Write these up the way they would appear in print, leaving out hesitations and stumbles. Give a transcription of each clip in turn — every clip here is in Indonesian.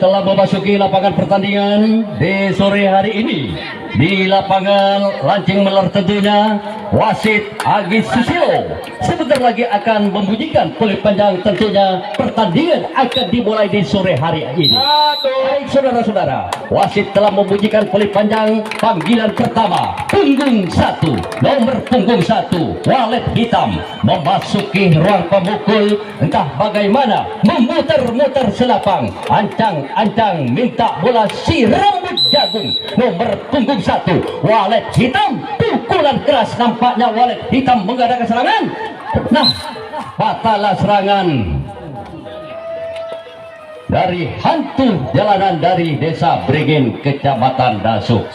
telah memasuki lapangan pertandingan di sore hari ini. Di lapangan lancing meler tentunya wasit Agis Susilo sebentar lagi akan membunyikan peluit panjang. Tentunya pertandingan akan dimulai di sore hari ini. Baik saudara-saudara, wasit telah membunyikan peluit panjang. Panggilan pertama, punggung 1, nomor punggung 1 walet hitam memasuki ruang pemukul. Entah bagaimana memutar-mutar selapang, ancang-ancang minta bola si rambut jagung. Nomor punggung 1 walet hitam, pukulan keras, nampaknya walet hitam mengadakan serangan. Nah, batallah serangan dari hantu jalanan dari Desa Beringin, Kecamatan Dasuk.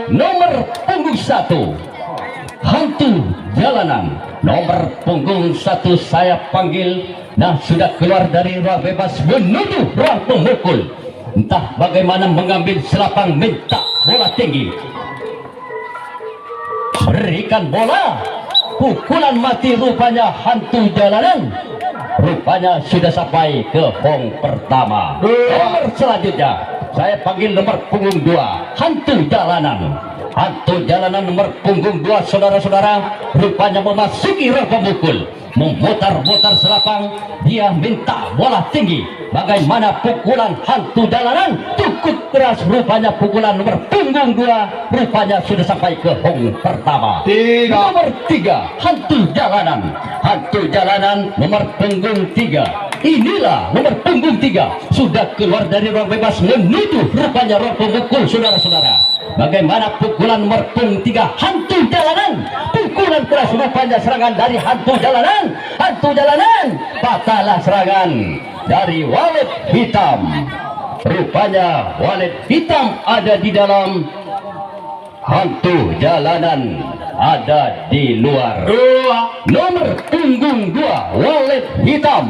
Nomor punggung 1 hantu jalanan, nomor punggung 1 saya panggil. Nah, sudah keluar dari ruang bebas menuju ruang pemukul. Entah bagaimana mengambil selapang, minta bola tinggi, berikan bola, pukulan mati. Rupanya hantu jalanan rupanya sudah sampai ke hong pertama. Nomor selanjutnya saya panggil nomor punggung 2 hantu jalanan. Hantu jalanan nomor punggung 2 saudara-saudara rupanya memasuki ruang pemukul, memutar-mutar selapang. Dia minta bola tinggi. Bagaimana pukulan hantu jalanan, cukup keras. Rupanya pukulan nomor punggung 2 rupanya sudah sampai ke hong pertama. Nomor 3 hantu jalanan. Hantu jalanan nomor punggung 3. Inilah nomor punggung 3 sudah keluar dari ruang bebas menuju rupanya ruang pemukul saudara-saudara. Bagaimana pukulan nomor punggung 3 hantu jalanan, pukulan keras. Rupanya serangan dari hantu jalanan. Hantu jalanan, batallah serangan dari walet hitam. Rupanya walet hitam ada di dalam, hantu jalanan ada di luar. Nomor punggung 2 walet hitam.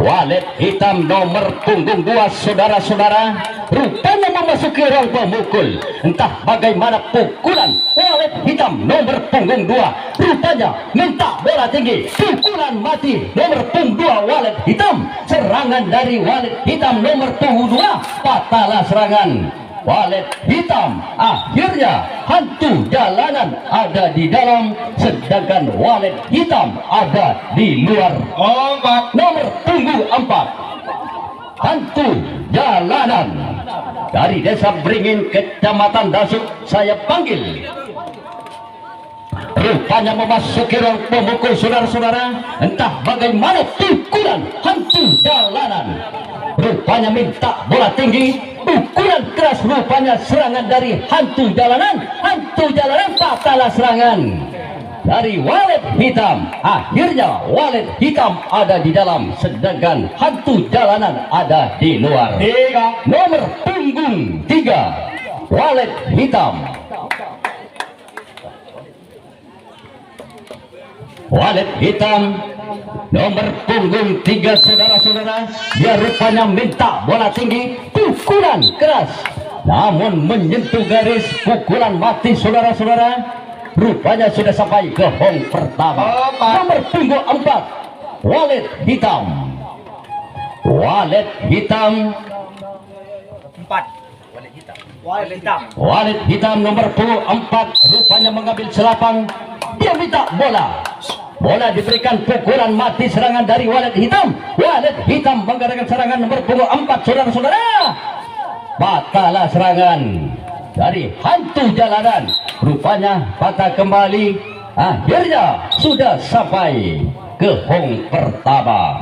Walet hitam nomor punggung 2 saudara-saudara rupanya memasuki ruang pemukul. Entah bagaimana pukulan walet hitam nomor punggung 2 rupanya minta bola tinggi, pukulan mati. Nomor punggung 2 walet hitam, serangan dari walet hitam nomor punggung 2, batallah serangan walet hitam. Akhirnya hantu jalanan ada di dalam, sedangkan walet hitam ada di luar. Nomor punggung 4 hantu jalanan dari Desa Beringin, Kecamatan Dasuk saya panggil. Rupanya memasuki ruang pemukul saudara-saudara. Entah bagaimana pukulan hantu jalanan, rupanya minta bola tinggi, pukulan keras. Rupanya serangan dari hantu jalanan. Hantu jalanan, batallah serangan dari walet hitam. Akhirnya walet hitam ada di dalam, sedangkan hantu jalanan ada di luar. Nomor punggung 3 walet hitam. Walet hitam nomor punggung 3 saudara-saudara, dia rupanya minta bola tinggi, pukulan keras, namun menyentuh garis, pukulan mati saudara-saudara. Rupanya sudah sampai ke hong pertama. Nomor punggung 4 walet hitam. Walet hitam 4 walet hitam nomor punggung 4 rupanya mengambil selapang. Dia minta bola. Bola diberikan, pukulan mati, serangan dari walet hitam. Walet hitam mengadakan serangan nomor punggung 4 saudara-saudara. Batallah serangan dari hantu jalanan. Rupanya patah kembali. Akhirnya sudah sampai ke hong pertama.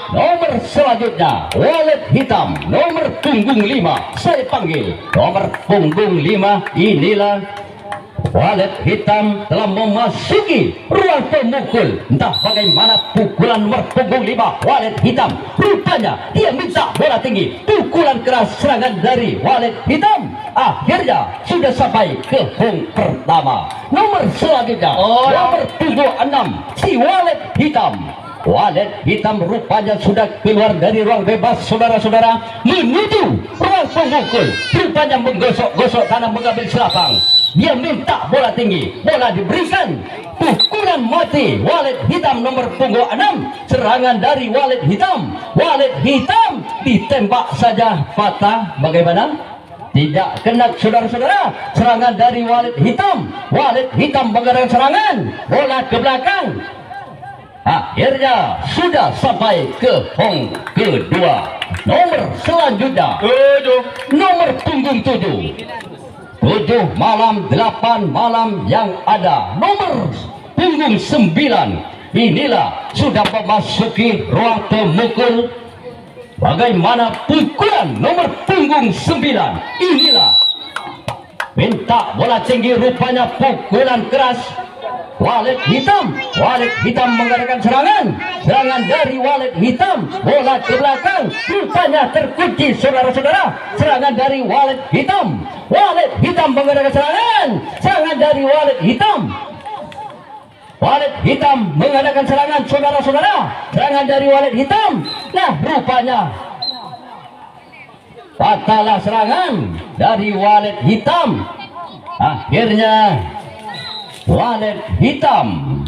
Nomor selanjutnya walet hitam nomor punggung 5 saya panggil. Nomor punggung 5 inilah walet hitam telah memasuki ruang pemukul. Entah bagaimana pukulan nomor punggung 5 walet hitam, rupanya dia minta bola tinggi, pukulan keras, serangan dari walet hitam. Akhirnya sudah sampai ke hong pertama. Nomor selanjutnya nomor punggung 6 si walet hitam. Walet hitam rupanya sudah keluar dari ruang bebas saudara-saudara menuju ruang pemukul. Rupanya menggosok-gosok tanah, mengambil selapang. Dia minta bola tinggi, bola diberikan, pukulan mati. Walet hitam nomor punggung 6, serangan dari walet hitam. Walet hitam ditembak saja patah. Bagaimana? Tidak kena, saudara-saudara. Serangan dari walet hitam. Walet hitam mengadakan serangan, bola ke belakang. Akhirnya sudah sampai ke hong kedua. Nomor selanjutnya nomor punggung 7 malam, 8 malam yang ada. Nomor punggung 9 inilah sudah memasuki ruang pemukul. Bagaimana pukulan nomor punggung 9 inilah minta bola tinggi, rupanya pukulan keras. Walet hitam mengadakan serangan dari walet hitam, bola ke belakang, rupanya terkunci, saudara-saudara. Serangan dari walet hitam mengadakan serangan dari walet hitam mengadakan serangan, saudara-saudara. Serangan dari walet hitam. Nah, rupanya patahlah serangan dari walet hitam. Akhirnya walet hitam,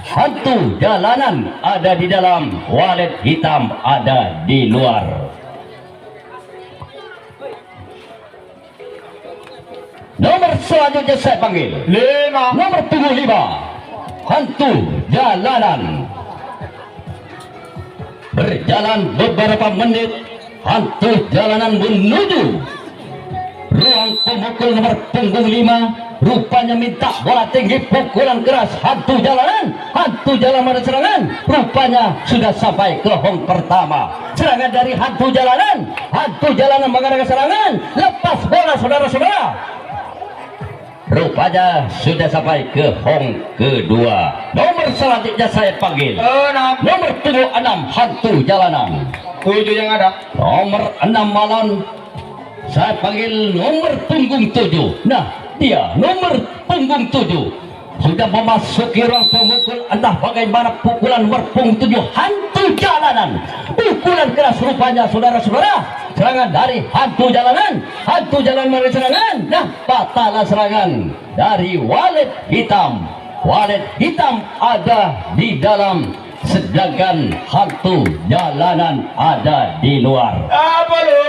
hantu jalanan ada di dalam, walet hitam ada di luar. Nomor selanjutnya saya panggil nomor punggung 5, hantu jalanan. Berjalan beberapa menit, hantu jalanan menuju ruang pemukul nomor punggung 5. Rupanya minta bola tinggi, pukulan keras. Hantu jalanan ada serangan, rupanya sudah sampai ke hong pertama. Serangan dari hantu jalanan mengadakan serangan, lepas bola, saudara-saudara. Rupanya sudah sampai ke hong kedua. Nomor selanjutnya saya panggil nomor punggung 6, hantu jalanan. 7 yang ada. Nomor 6 malam saya panggil nomor punggung 7. Nah, dia nomor punggung 7 sudah memasuki ruang pemukul. Entah bagaimana pukulan nomor punggung 7, hantu jalanan. Pukulan keras rupanya, saudara-saudara. Serangan dari hantu jalanan melakukan serangan. Nah, patahlah serangan dari walet hitam. Walet hitam ada di dalam, sedangkan hantu jalanan ada di luar. Apa lu?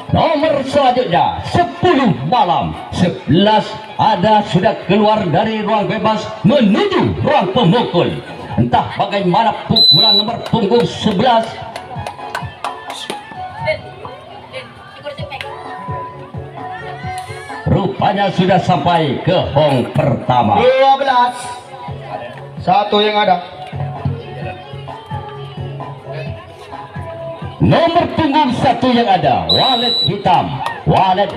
Nomor selanjutnya 10 malam, 11 ada sudah keluar dari ruang bebas menuju ruang pemukul. Entah bagaimana pukulan nomor punggung 11 rupanya sudah sampai ke hong pertama. 12. Satu yang ada. Nomor punggung 1 yang ada, walet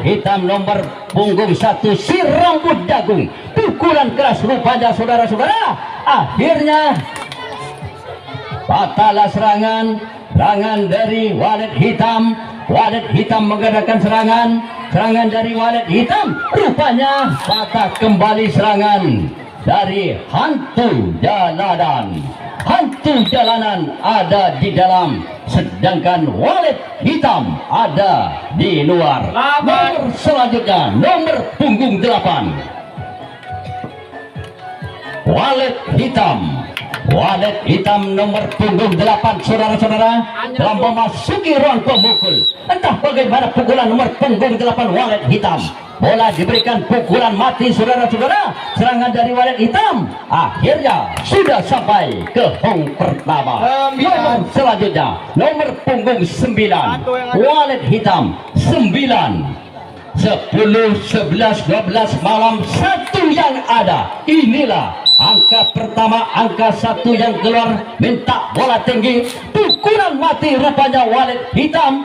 hitam nomor punggung 1, si rambut jagung. Pukulan keras rupanya, saudara-saudara. Akhirnya patahlah serangan dari walet hitam mengadakan serangan dari walet hitam. Rupanya patah kembali serangan dari hantu jalanan ada di dalam, sedangkan walet hitam ada di luar. Nomor selanjutnya nomor punggung 8, walet hitam nomor punggung 8, saudara-saudara, dalam memasuki ruang pemukul. Entah bagaimana pukulan nomor punggung 8 walet hitam. Bola diberikan pukulan mati, saudara-saudara. Serangan dari walet hitam akhirnya sudah sampai ke hong pertama. Nomor selanjutnya nomor punggung 9, walet hitam 9. 10, 11, 12 malam, 1 yang ada. Inilah angka pertama, angka 1 yang keluar. Minta bola tinggi, pukulan mati rupanya walet hitam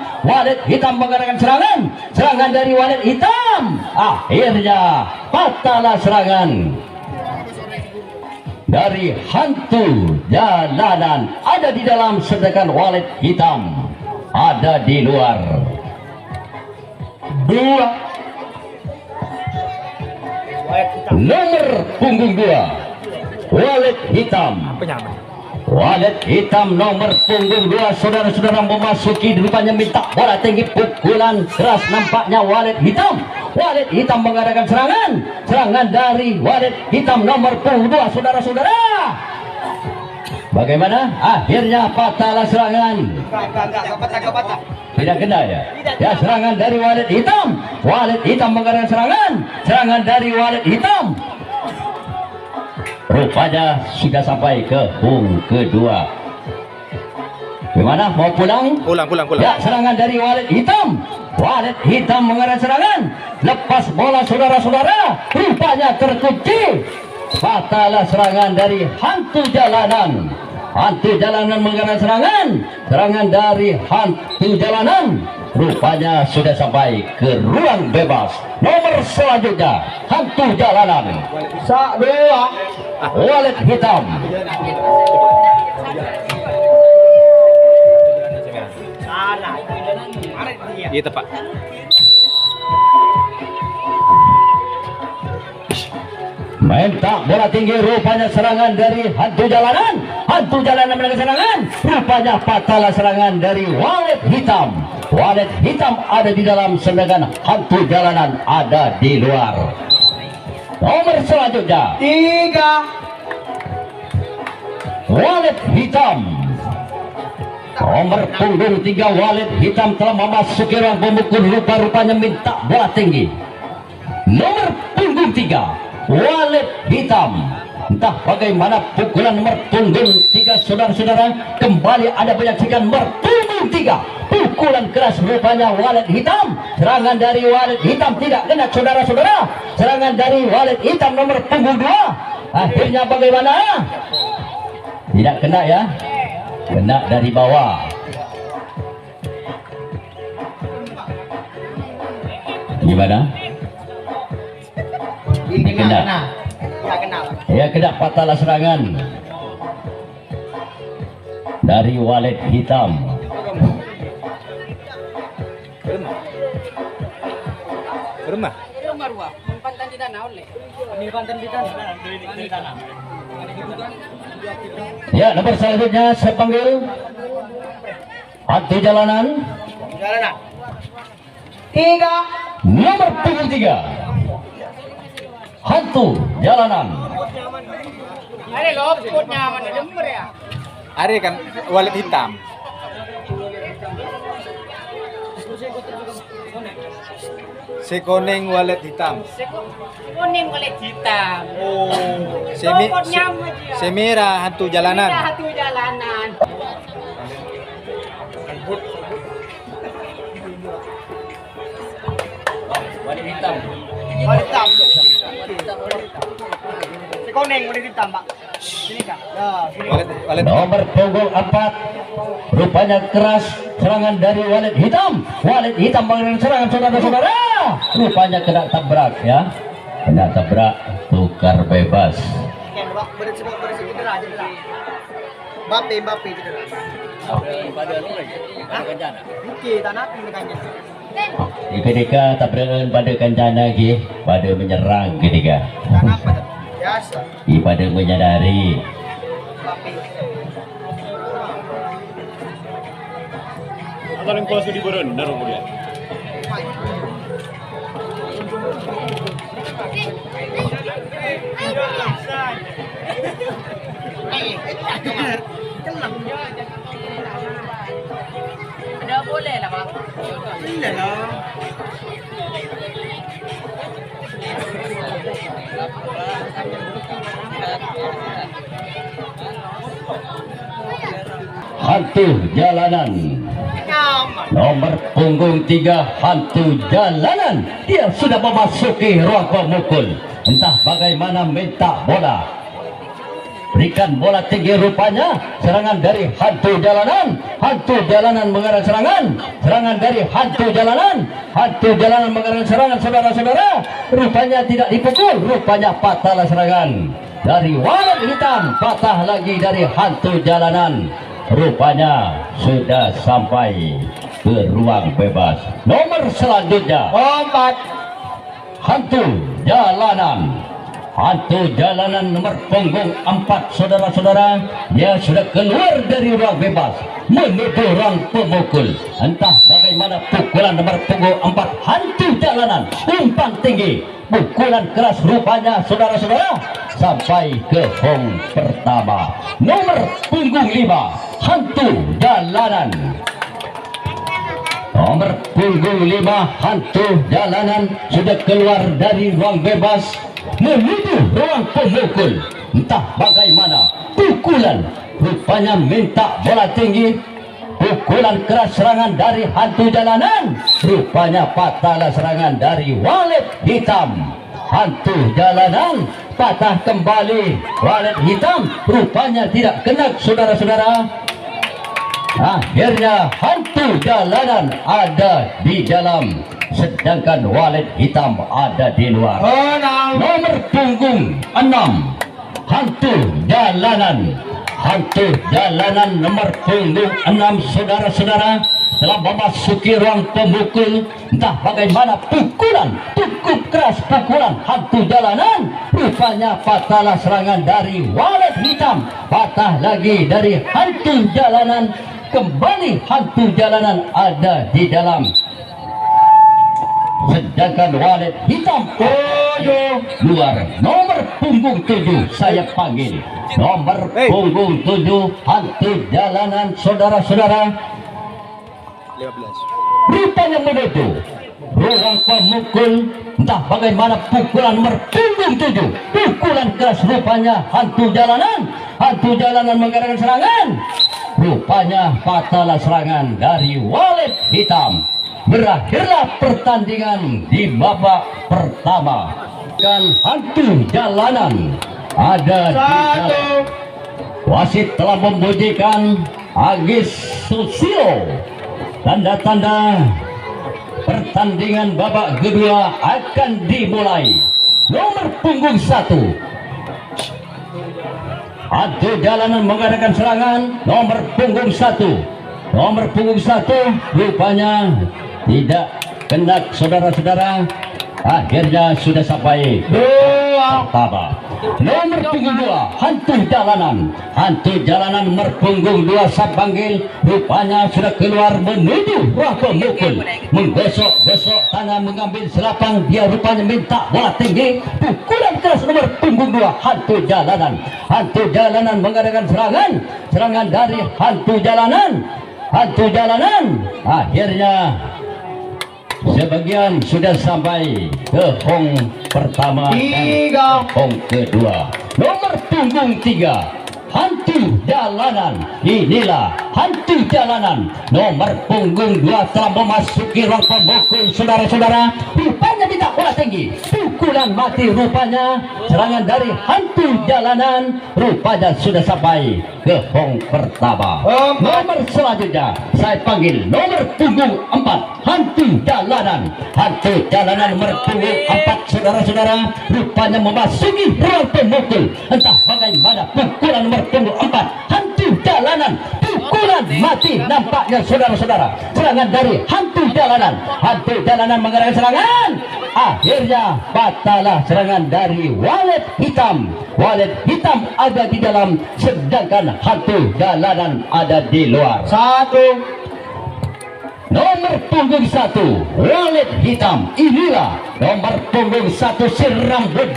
mengadakan serangan dari walet hitam. Akhirnya patahlah serangan dari hantu jalanan ada di dalam, sedangkan walet hitam ada di luar. 2, nomor punggung 2, walet hitam nomor punggung 2, saudara-saudara, memasuki, rupanya minta bola tinggi, pukulan keras nampaknya walet hitam. Walet hitam mengadakan serangan. Serangan dari walet hitam nomor punggung 2, saudara-saudara. Bagaimana? Akhirnya patahlah serangan. Enggak. Tidak kena ya? Ya, serangan dari walet hitam. Walet hitam mengadakan serangan. Serangan dari walet hitam. Rupanya sudah sampai ke hung kedua. Gimana? Mau pulang? Pulang. Ya, serangan dari walet hitam. Walet hitam mengadakan serangan. Lepas bola saudara-saudara. Rupanya terkunci. Patahlah serangan dari hantu jalanan. Hantu jalanan mengadakan serangan. Serangan dari hantu jalanan. Rupanya sudah sampai ke ruang bebas. Nomor selanjutnya hantu jalanan. Dua. Walet hitam. Iya tepat. Minta bola tinggi, rupanya serangan dari hantu jalanan. Hantu jalanan melakukan serangan. Rupanya patahlah serangan dari walet hitam. Walet hitam ada di dalam, sedangkan hantu jalanan ada di luar. Nomor selanjutnya 3. walet hitam. Nomor punggung 3 walet hitam telah memasuki ruang pemukul. Rupa-rupanya minta bola tinggi. Nomor punggung 3 walet hitam. Entah bagaimana pukulan nomor punggung 3, saudara-saudara. Kembali ada menyaksikan nomor punggung 3. Pukulan keras rupanya walet hitam. Serangan dari walet hitam tidak kena, saudara-saudara. Serangan dari walet hitam nomor punggung 2. Akhirnya bagaimana? Tidak kena ya. Kena dari bawah. Gimana? Kena. Ya, kena, patahlah serangan dari walet hitam. Rumah. Ya, nomor selanjutnya saya panggil hantu jalanan. 3. Nomor punggung 3 hantu jalanan. Ari kan walet hitam. Si kuning walet hitam. Kuning kulit hitam. Si merah hantu jalanan. Hantu jalanan. Walet hitam. Si kuning udah hitam, Pak. Sini Kak. Ya, sini. Walet Nomor punggung 4 rupanya keras serangan dari walet hitam. Walet hitam mengadakan serangan, saudara-saudara. Rupanya kena tabrak ya. Kena tabrak, tukar bebas. Beres cedera. Mbappe cedera. Oke, tanah pindahannya. Ketika tabrakan pada kancana lagi, pada menyerang ketika. Tanah apa? Biasa. Pada menyadari. Mbappe. Atau yang kuasa di badan, naruh kuliah. Ada boleh lah, Pak. Iya lah. Hantu jalanan. Nomor punggung 3 hantu jalanan. Dia sudah memasuki ruang pemukul. Entah bagaimana minta bola. Berikan bola tinggi, rupanya serangan dari hantu jalanan. Hantu jalanan mengadakan serangan. Serangan dari hantu jalanan. Hantu jalanan mengadakan serangan, saudara-saudara. Rupanya tidak dipukul. Rupanya patahlah serangan dari walet hitam. Patah lagi dari hantu jalanan. Rupanya sudah sampai ke ruang bebas. Nomor selanjutnya 4. hantu jalanan. hantu jalanan nomor punggung 4 saudara-saudara, dia sudah keluar dari ruang bebas menuju ruang pemukul. Entah bagaimana pukulan nomor punggung 4 hantu jalanan, umpan tinggi, pukulan keras rupanya saudara-saudara sampai ke hong pertama. Nomor punggung 5 hantu jalanan, nomor punggung 5 hantu jalanan sudah keluar dari ruang bebas menuju ruang pemukul. Entah bagaimana pukulan rupanya minta bola tinggi, pukulan keras serangan dari hantu jalanan, rupanya patahlah serangan dari walet hitam. Hantu jalanan patah kembali, walet hitam rupanya tidak kena saudara-saudara. Akhirnya hantu jalanan ada di dalam, sedangkan walet hitam ada di luar. Nomor punggung 6 hantu jalanan, hantu jalanan nomor punggung 6 saudara-saudara telah memasuki ruang pemukul. Entah bagaimana pukulan cukup keras, pukulan hantu jalanan rupanya patahlah serangan dari walet hitam, patah lagi dari hantu jalanan. Kembali hantu jalanan ada di dalam, sedangkan walet hitam luar. Nomor punggung 7 saya panggil, nomor punggung 7 hantu jalanan saudara-saudara 15. rupanya menuju ruang pemukul. Entah bagaimana pukulan nomor punggung 7, pukulan keras rupanya hantu jalanan mengadakan serangan, rupanya patahlah serangan dari walet hitam. Berakhirlah pertandingan di babak pertama. Dan hantu jalanan ada di dalam. Wasit telah membunyikan Agis Susilo. Tanda-tanda pertandingan babak kedua akan dimulai. Nomor punggung 1 hantu jalanan mengadakan serangan. Nomor punggung 1, nomor punggung 1 rupanya tidak kena saudara-saudara. Akhirnya sudah sampai pertama. Nomor punggung 2 hantu jalanan nomor punggung 2 saya panggil, rupanya sudah keluar menuju ruang pemukul, menggosok-gosok tangan, mengambil selapang. Dia rupanya minta bola tinggi, pukulan keras nomor punggung 2 hantu jalanan mengadakan serangan dari hantu jalanan. Akhirnya sebagian sudah sampai ke hong pertama dan hong kedua. Nomor punggung 3 hantu jalanan, inilah hantu jalanan nomor punggung 2 telah memasuki ruang pemukul saudara-saudara. Rupanya tidak bola tinggi, pukulan mati rupanya. Serangan dari hantu jalanan rupanya sudah sampai ke hong pertama. Nomor selanjutnya saya panggil nomor punggung 4 hantu jalanan nomor punggung 4 saudara-saudara rupanya memasuki ruang pemukul. Entah bagaimana pukulan nomor punggung 4 hantu jalanan, pukulan mati nampaknya saudara-saudara. Serangan dari hantu jalanan mengadakan serangan. Akhirnya patahlah serangan dari walet hitam ada di dalam, sedangkan hantu jalanan ada di luar. Nomor punggung 1 walet hitam, inilah nomor punggung 1 si rambut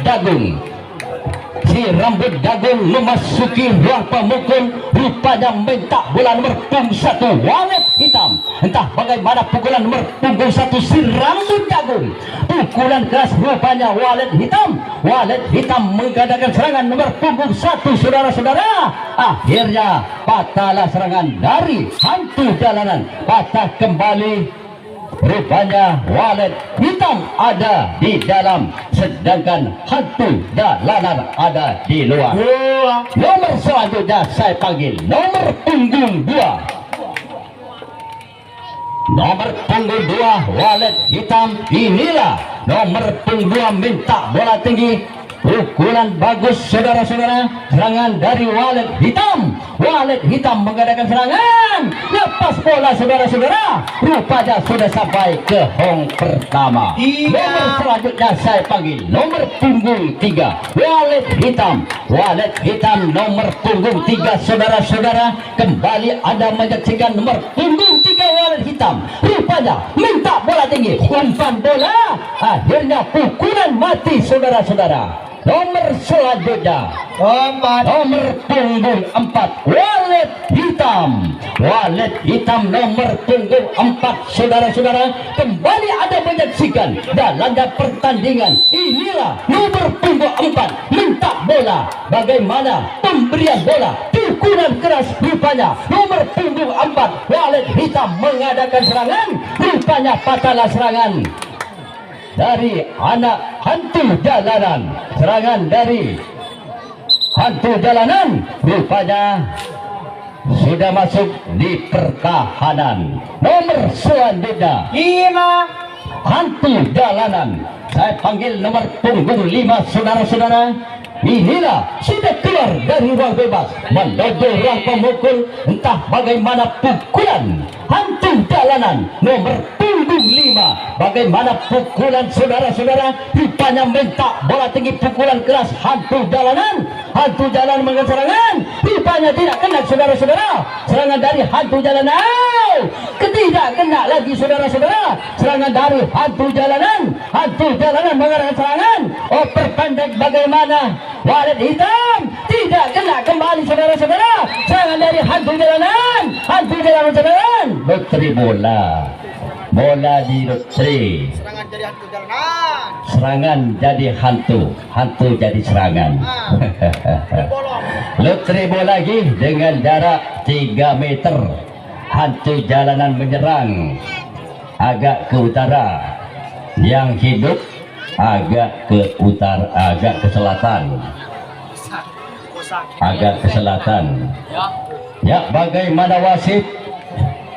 dagung memasuki ruang pemukul. Rupanya minta bola nomor punggung 1 walet hitam. Entah bagaimana pukulan nomor punggung 1 si rambut dagung, pukulan keras rupanya walet hitam mengadakan serangan nomor punggung 1 saudara-saudara. Akhirnya patahlah serangan dari hantu jalanan, patah kembali. Rupanya walet hitam ada di dalam, sedangkan hantu jalanan ada di luar. Nomor selanjutnya saya panggil nomor punggung 2. Nomor punggung 2 walet hitam, inilah nomor punggung 2 minta bola tinggi, Pukulan bagus saudara-saudara. Serangan dari walet hitam. Walet hitam mengadakan serangan. Lepas bola saudara-saudara. Rupanya sudah sampai ke hong pertama. Nomor selanjutnya saya panggil nomor punggung 3 walet hitam. Walet hitam nomor punggung 3 saudara-saudara. Kembali Anda menyaksikan nomor punggung 3 walet hitam. Rupanya minta bola tinggi. Umpan bola. Akhirnya pukulan mati saudara-saudara. Nomor selanjutnya nomor punggung 4 walet hitam. Walet hitam nomor punggung 4 saudara-saudara. Kembali Anda menyaksikan dalamnya pertandingan. Inilah nomor punggung 4 minta bola. Bagaimana pemberian bola, pukulan keras. Rupanya nomor punggung 4 walet hitam mengadakan serangan. Rupanya patahlah serangan dari anak hantu jalanan. Serangan dari hantu jalanan rupanya sudah masuk di pertahanan. Nomor selanjutnya 5 hantu jalanan. Saya panggil nomor punggung 5 saudara-saudara. Inilah sudah keluar dari ruang bebas menuju ruang pemukul. Entah bagaimana pukulan hantu jalanan nomor punggung 5. Bagaimana pukulan saudara-saudara. Rupanya minta bola tinggi, pukulan keras hantu jalanan. Hantu jalanan mengadakan serangan. Rupanya tidak kena saudara-saudara. Serangan dari hantu jalanan. Tidak kena lagi saudara-saudara. Serangan dari hantu jalanan. Hantu jalanan mengadakan serangan. Oper pendek bagaimana. Walet hitam tidak kena kembali saudara-saudara. Serangan dari hantu jalanan. Hantu jalanan saudara. Lotri bola. Bola di lotri. serangan dari hantu jalanan. Serangan jadi hantu. Hantu jadi serangan. Bolong. Lotri bola lagi dengan jarak 3 meter. Hantu jalanan menyerang agak ke utara. Yang hidup agak ke utara, agak ke selatan. Agak ke selatan. Ya, bagaimana wasit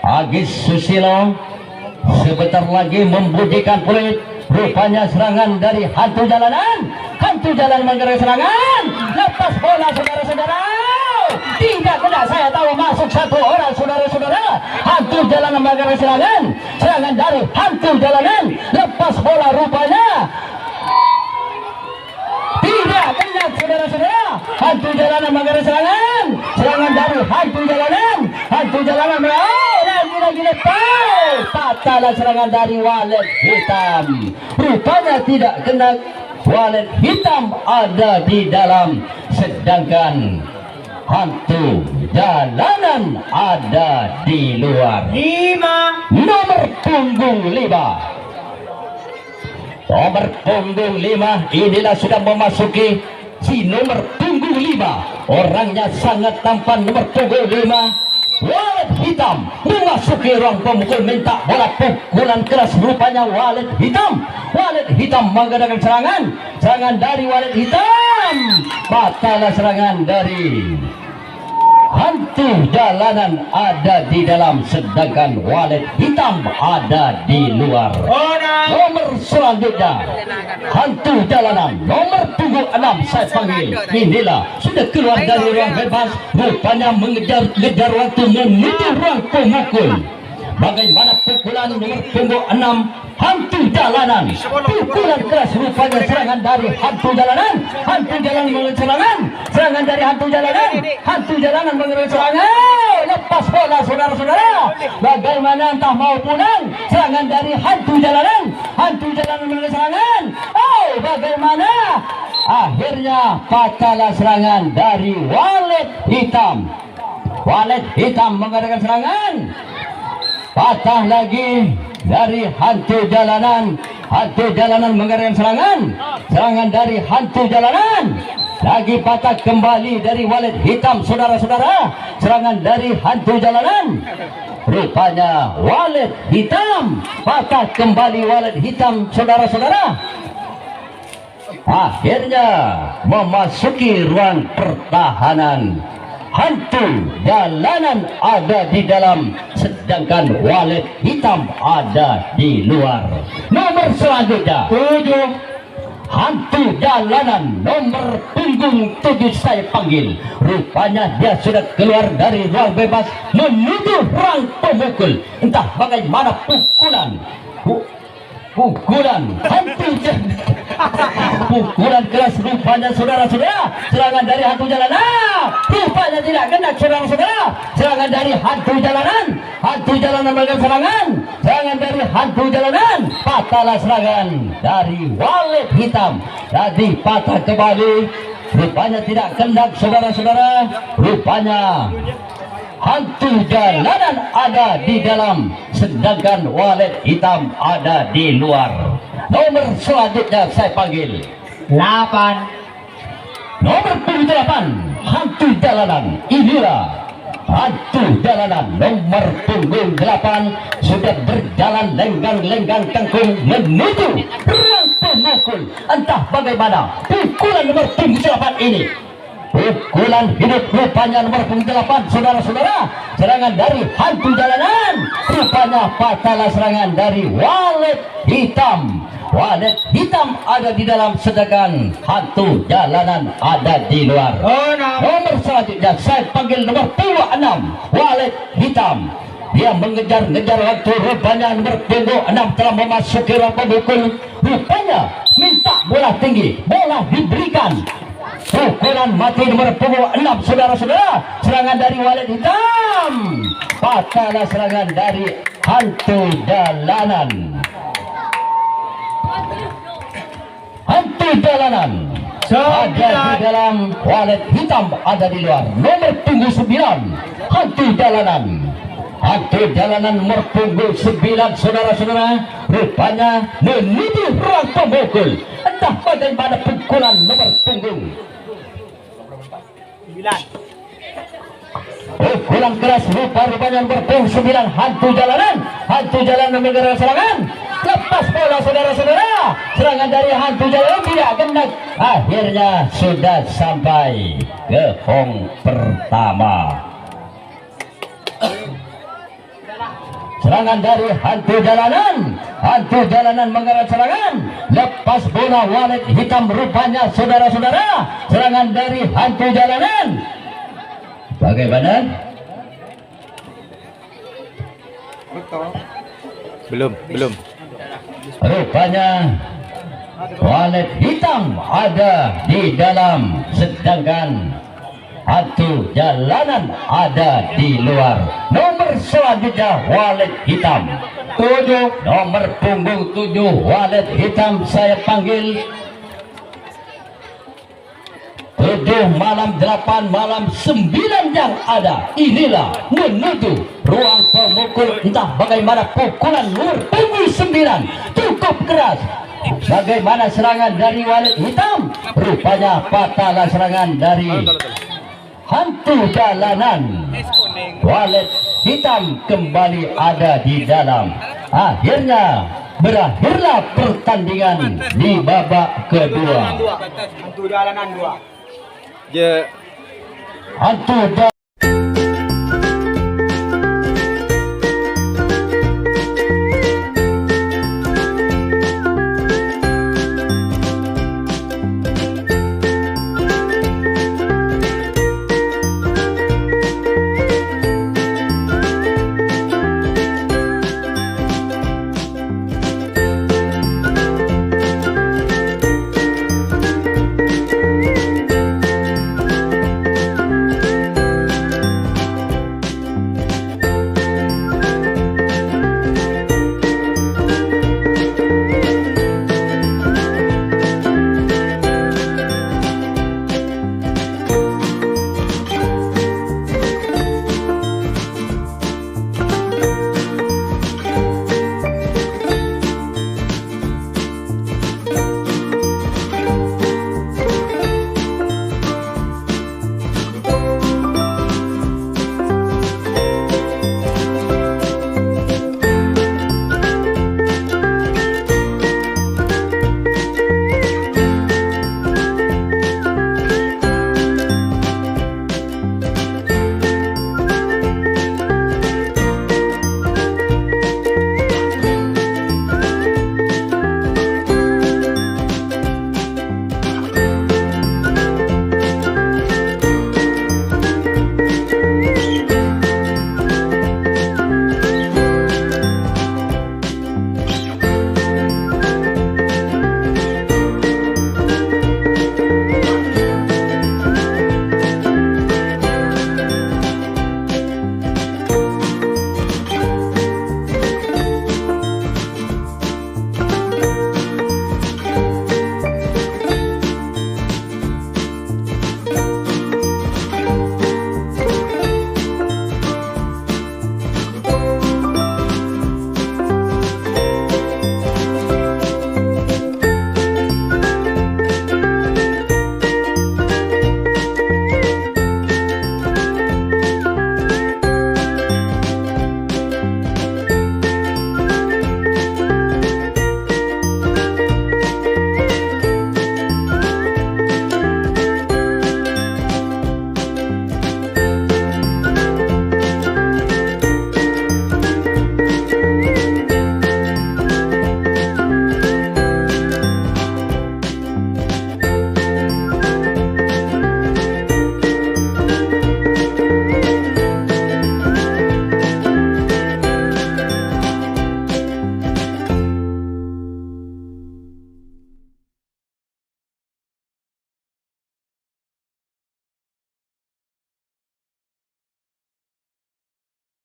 Agis Susilo sebentar lagi membunyikan peluit. Rupanya serangan dari hantu jalanan. Hantu jalanan menggerak serangan. Lepas bola saudara-saudara. Tidak kena, saya tahu masuk 1 orang saudara-saudara. Hantu jalanan menggerak serangan. Serangan dari hantu jalanan. Lepas bola rupanya tidak kena saudara-saudara. Hantu jalanan menggerak serangan. Serangan dari hantu jalanan. Hantu jalanan lagi lepas. Patahlah serangan dari walet hitam. Rupanya tidak kena. Walet hitam ada di dalam. Sedangkan hantu jalanan ada di luar. 5 Nomor punggung 5. Nomor punggung 5 inilah sudah memasuki si nomor punggung 5. Orangnya sangat tampan. Nomor punggung 5 walet hitam memasuki ruang pemukul, minta bola, pukulan keras. Rupanya walet hitam. Walet hitam mengadakan serangan. Serangan dari walet hitam. Patahlah serangan dari hantu jalanan ada di dalam. Sedangkan walet hitam ada di luar. Nomor selanjutnya hantu jalanan nomor punggung 6 saya panggil. Inilah sudah keluar dari ruang bebas. Rupanya mengejar waktu menuju ruang pemukul. Bagaimana pukulan nomor punggung 6 hantu jalanan. Pukulan keras. Rupanya serangan dari hantu jalanan. Hantu jalanan menggerak serangan. Serangan dari hantu jalanan. Hantu jalanan menggerak serangan. Lepas bola saudara-saudara. Bagaimana entah mau pulang. Serangan dari hantu jalanan. Hantu jalanan menggerak serangan. Oh, bagaimana? Akhirnya patahlah serangan dari walet hitam. Walet hitam mengadakan serangan. Patah lagi dari hantu jalanan. Hantu jalanan mengadakan serangan. Serangan dari hantu jalanan. Lagi patah kembali dari walet hitam saudara-saudara. Serangan dari hantu jalanan. Rupanya walet hitam. Patah kembali walet hitam saudara-saudara. Akhirnya memasuki ruang pertahanan. Hantu jalanan ada di dalam, sedangkan walet hitam ada di luar. Nomor selanjutnya 7 hantu jalanan nomor punggung 7 saya panggil. Rupanya dia sudah keluar dari ruang bebas menuju ruang pemukul. Entah bagaimana pukulan hantu pukulan keras rupanya saudara-saudara. Serangan dari hantu jalanan rupanya tidak kena saudara-saudara. Serangan dari hantu jalanan melakukan serangan dari hantu jalanan. Patahlah serangan dari walet hitam, jadi patah kembali. Rupanya tidak kena saudara-saudara. Rupanya hantu jalanan ada di dalam, sedangkan walet hitam ada di luar. Nomor selanjutnya saya panggil 8. nomor 8, hantu jalanan. Inilah hantu jalanan nomor punggung 8 sudah berjalan lenggang-lenggang kangkung menuju ruang pemukul. Entah bagaimana pukulan nomor punggung 8 ini. Pukulan hidup rupanya nomor punggung 8 saudara-saudara. Serangan dari hantu jalanan rupanya patahlah serangan dari walet hitam. Walet hitam ada di dalam, sedangkan hantu jalanan ada di luar. Nomor selanjutnya saya panggil nomor 26, walet hitam. Dia mengejar-ngejar waktu. Rupanya nomor punggung 6 telah memasuki ruang pemukul. Rupanya minta bola tinggi, bola diberikan. Pukulan mati nomor punggung 6 saudara-saudara. Serangan dari walet hitam, patahlah serangan dari hantu jalanan. Hantu jalanan ada di dalam, walet hitam ada di luar. Nomor punggung 9, hantu jalanan. Hantu jalanan nomor punggung 9 saudara-saudara rupanya menuju ruang pemukul. Entah bagaimana pukulan nomor punggung 9. pukulan keras rupanya nomor punggung 9, hantu jalanan menggerak serangan. Lepas bola saudara-saudara. Serangan dari hantu jalanan tidak kena. Akhirnya sudah sampai ke hong pertama. Serangan dari hantu jalanan menggerak serangan. Lepas bola walet hitam rupanya saudara-saudara. Serangan dari hantu jalanan. Bagaimana? Belum. Rupanya walet hitam ada di dalam, sedangkan hantu jalanan ada di luar. Nomor selanjutnya walet hitam 7, nomor punggung 7 walet hitam saya panggil 7 malam 8 malam 9 yang ada. Inilah menuju ruang pemukul. Entah bagaimana pukulan nomor punggung 9 cukup keras. Bagaimana serangan dari walet hitam? Rupanya patahlah serangan dari hantu jalanan. Walet hitam kembali ada di dalam. Akhirnya berakhirlah pertandingan di babak kedua. Hantu jalanan 2. Je Hantu